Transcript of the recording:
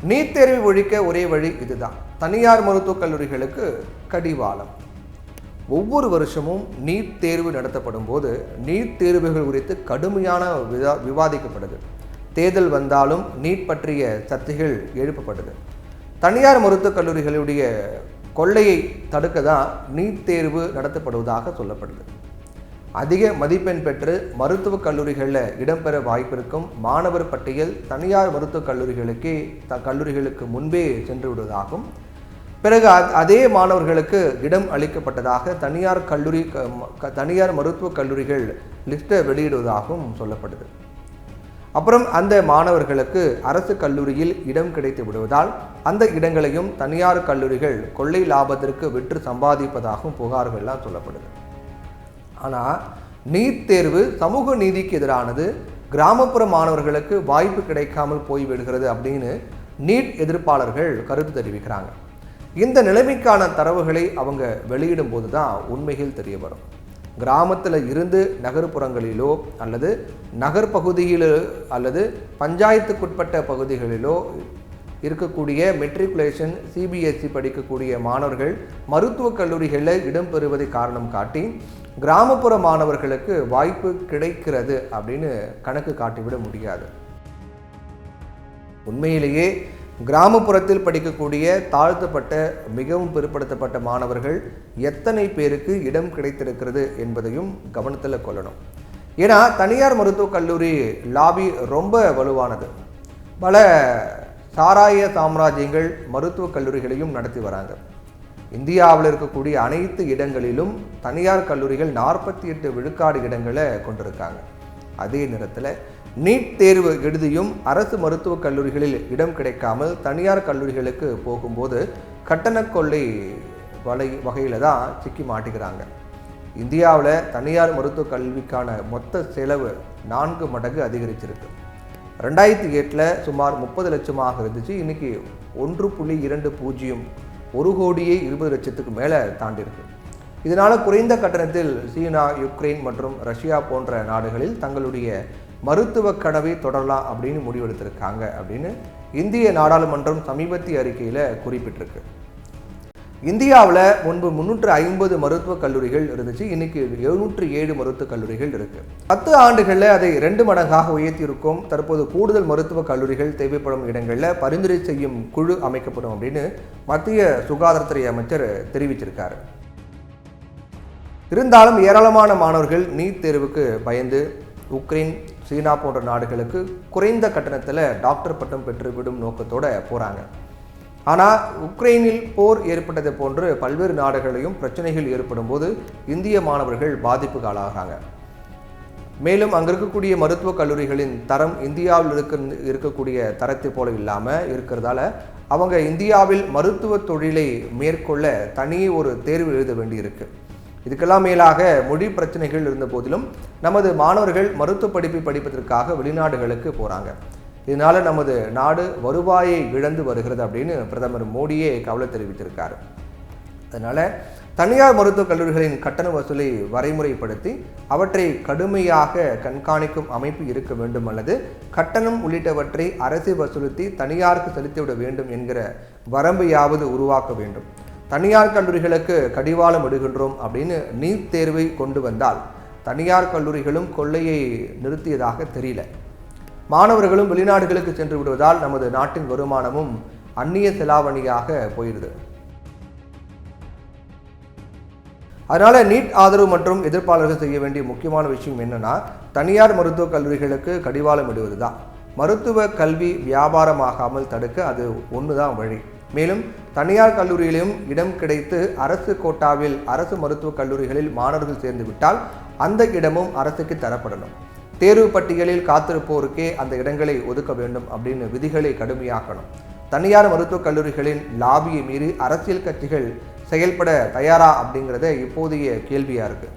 NEET தேர்வை ஒழிக்க ஒரே வழி இதுதான். தனியார் மருத்துவக் கல்லூரிகளுக்கு கடிவாளம். ஒவ்வொரு வருஷமும் நீட் தேர்வு நடத்தப்படும் போது நீட் தேர்வுகள் குறித்து கடுமையான விவாதிக்கப்படுது. தேர்தல் வந்தாலும் நீட் பற்றிய சர்ச்சைகள் எழுப்பப்படுது. தனியார் மருத்துவக் கல்லூரிகளுடைய கொள்ளையை தடுக்க தான் நீட் தேர்வு நடத்தப்படுவதாக சொல்லப்படுது. அதிக மதிப்பெண் பெற்று மருத்துவக் கல்லூரிகளில் இடம்பெற வாய்ப்பிருக்கும் மாணவர் பட்டியல் தனியார் மருத்துவக் கல்லூரிகளுக்கு முன்பே சென்று விடுவதாகவும், பிறகு அதே மாணவர்களுக்கு இடம் அளிக்கப்பட்டதாக தனியார் மருத்துவக் கல்லூரிகள் லிஸ்ட்டை வெளியிடுவதாகவும் சொல்லப்படுது. அப்புறம் அந்த மாணவர்களுக்கு அரசு கல்லூரியில் இடம் கிடைத்து விடுவதால் அந்த இடங்களையும் தனியார் கல்லூரிகள் கொள்ளை லாபத்திற்கு விற்று சம்பாதிப்பதாகவும் புகார்கள்லாம் சொல்லப்படுது. ஆனால் நீட் தேர்வு சமூக நீதிக்கு எதிரானது, கிராமப்புற மாணவர்களுக்கு வாய்ப்பு கிடைக்காமல் போய்விடுகிறது அப்படின்னு நீட் எதிர்ப்பாளர்கள் கருத்து தெரிவிக்கிறாங்க. இந்த நிலைமைக்கான தரவுகளை அவங்க வெளியிடும் போது தான் உண்மைகள் தெரிய வரும். கிராமத்தில் இருந்து நகர்ப்புறங்களிலோ அல்லது நகர்பகுதியிலோ அல்லது பஞ்சாயத்துக்குட்பட்ட பகுதிகளிலோ இருக்கக்கூடிய மெட்ரிகுலேஷன் சிபிஎஸ்இ படிக்கக்கூடிய மாணவர்கள் மருத்துவக் கல்லூரிகளில் இடம்பெறுவதை காரணம் காட்டி கிராமப்புற மாணவர்களுக்கு வாய்ப்பு கிடைக்கிறது அப்படின்னு கணக்கு காட்டிவிட முடியாது. உண்மையிலேயே கிராமப்புறத்தில் படிக்கக்கூடிய தாழ்த்தப்பட்ட மிகவும் பிற்படுத்தப்பட்ட மாணவர்கள் எத்தனை பேருக்கு இடம் கிடைத்திருக்கிறது என்பதையும் கவனத்தில் கொள்ளணும். ஏன்னா தனியார் மருத்துவக் கல்லூரி லாபி ரொம்ப வலுவானது. பல சாராய சாம்ராஜ்யங்கள் மருத்துவக் கல்லூரிகளையும் நடத்தி வராங்க. இந்தியாவில் இருக்கக்கூடிய அனைத்து இடங்களிலும் தனியார் கல்லூரிகள் 48 விழுக்காடு இடங்களை கொண்டிருக்காங்க. அதே நேரத்தில் நீட் தேர்வு எழுதியும் அரசு மருத்துவக் கல்லூரிகளில் இடம் கிடைக்காமல் தனியார் கல்லூரிகளுக்கு போகும்போது கட்டண கொள்ளை வகையில் தான் சிக்கி மாட்டிக்கிறாங்க. இந்தியாவில் தனியார் மருத்துவக் கல்விக்கான மொத்த செலவு 4 மடங்கு அதிகரிச்சிருக்கு. 2008 சுமார் 30 லட்சமாக இருந்துச்சு. இன்னைக்கு 1.20 1 கோடியே 20 லட்சத்துக்கு மேலே தாண்டிருக்கு. இதனால் குறைந்த கட்டணத்தில் சீனா, யுக்ரைன் மற்றும் ரஷ்யா போன்ற நாடுகளில் தங்களுடைய மருத்துவ கனவை தொடரலாம் அப்படின்னு முடிவெடுத்திருக்காங்க அப்படின்னு இந்திய நாடாளுமன்றம் சமீபத்திய அறிக்கையில் குறிப்பிட்டிருக்கு. இந்தியாவில் முன்பு 350 மருத்துவக் கல்லூரிகள் இருந்துச்சு. இன்னைக்கு 707 மருத்துவக் கல்லூரிகள் இருக்கு. 10 ஆண்டுகளில் அதை 2 மடங்காக உயர்த்தியிருக்கும். தற்போது கூடுதல் மருத்துவக் கல்லூரிகள் தேவைப்படும் இடங்களில் பரிந்துரை செய்யும் குழு அமைக்கப்படும் அப்படின்னு மத்திய சுகாதாரத்துறை அமைச்சர் தெரிவிச்சிருக்காரு. இருந்தாலும் ஏராளமான மாணவர்கள் நீட் தேர்வுக்கு பயந்து உக்ரைன், சீனா போன்ற நாடுகளுக்கு குறைந்த கட்டணத்தில் டாக்டர் பட்டம் பெற்றுவிடும் நோக்கத்தோடு போகிறாங்க. ஆனால் உக்ரைனில் போர் ஏற்பட்டதை போன்று பல்வேறு நாடுகளிலும் பிரச்சனைகள் ஏற்படும் போது இந்திய மாணவர்கள் பாதிப்புக்கு ஆளாகிறாங்க. மேலும் அங்கே இருக்கக்கூடிய மருத்துவக் கல்லூரிகளின் தரம் இந்தியாவில் இருக்கக்கூடிய தரத்தை போல இல்லாமல் இருக்கிறதால அவங்க இந்தியாவில் மருத்துவ தொழிலை மேற்கொள்ள தனியே ஒரு தேர்வு எழுத வேண்டியிருக்கு. இதுக்கெல்லாம் மேலாக மொழி பிரச்சனைகள் இருந்த போதிலும் நமது மாணவர்கள் மருத்துவ படிப்பை படிப்பதற்காக வெளிநாடுகளுக்கு போகிறாங்க. இதனால் நமது நாடு வருவாயை இழந்து வருகிறது அப்படின்னு பிரதமர் மோடியே கவலை தெரிவித்திருக்காரு. அதனால் தனியார் மருத்துவக் கல்லூரிகளின் கட்டண வசூலை வரைமுறைப்படுத்தி அவற்றை கடுமையாக கண்காணிக்கும் அமைப்பு இருக்க வேண்டும் அல்லது கட்டணம் உள்ளிட்டவற்றை அரசு வசூலித்து தனியாருக்கு செலுத்திவிட வேண்டும் என்கிற வரம்பையாவது உருவாக்க வேண்டும். தனியார் கல்லூரிகளுக்கு கடிவாளம் இடுகின்றோம் அப்படின்னு நீட் தேர்வை கொண்டு வந்தால் தனியார் கல்லூரிகளும் கொள்ளையை நிறுத்தியதாக தெரியல. மாணவர்களும் வெளிநாடுகளுக்கு சென்று விடுவதால் நமது நாட்டின் வருமானமும் அந்நிய செலாவணியாக போயிடுது. அதனால நீட் ஆதரவு மற்றும் எதிர்ப்பாளர்கள் செய்ய வேண்டிய முக்கியமான விஷயம் என்னன்னா, தனியார் மருத்துவக் கல்லூரிகளுக்கு கடிவாளம் இடுவது தான். மருத்துவ கல்வி வியாபாரமாகாமல் தடுக்க அது ஒன்றுதான் வழி. மேலும் தனியார் கல்லூரியிலும் இடம் கிடைத்து அரசு கோட்டாவில் அரசு மருத்துவக் கல்லூரிகளில் மாணவர்கள் சேர்ந்து விட்டால் அந்த இடமும் அரசுக்கு தரப்படணும். தேர்வு பட்டியலில் காத்திருப்போருக்கே அந்த இடங்களை ஒதுக்க வேண்டும் அப்படின்னு விதிகளை கடுமையாக்கணும். தனியார் மருத்துவக் கல்லூரிகளின் லாபியை மீறி அரசியல் கட்சிகள் செயல்பட தயாரா அப்படிங்கிறத இப்போதைய கேள்வியாக இருக்குது.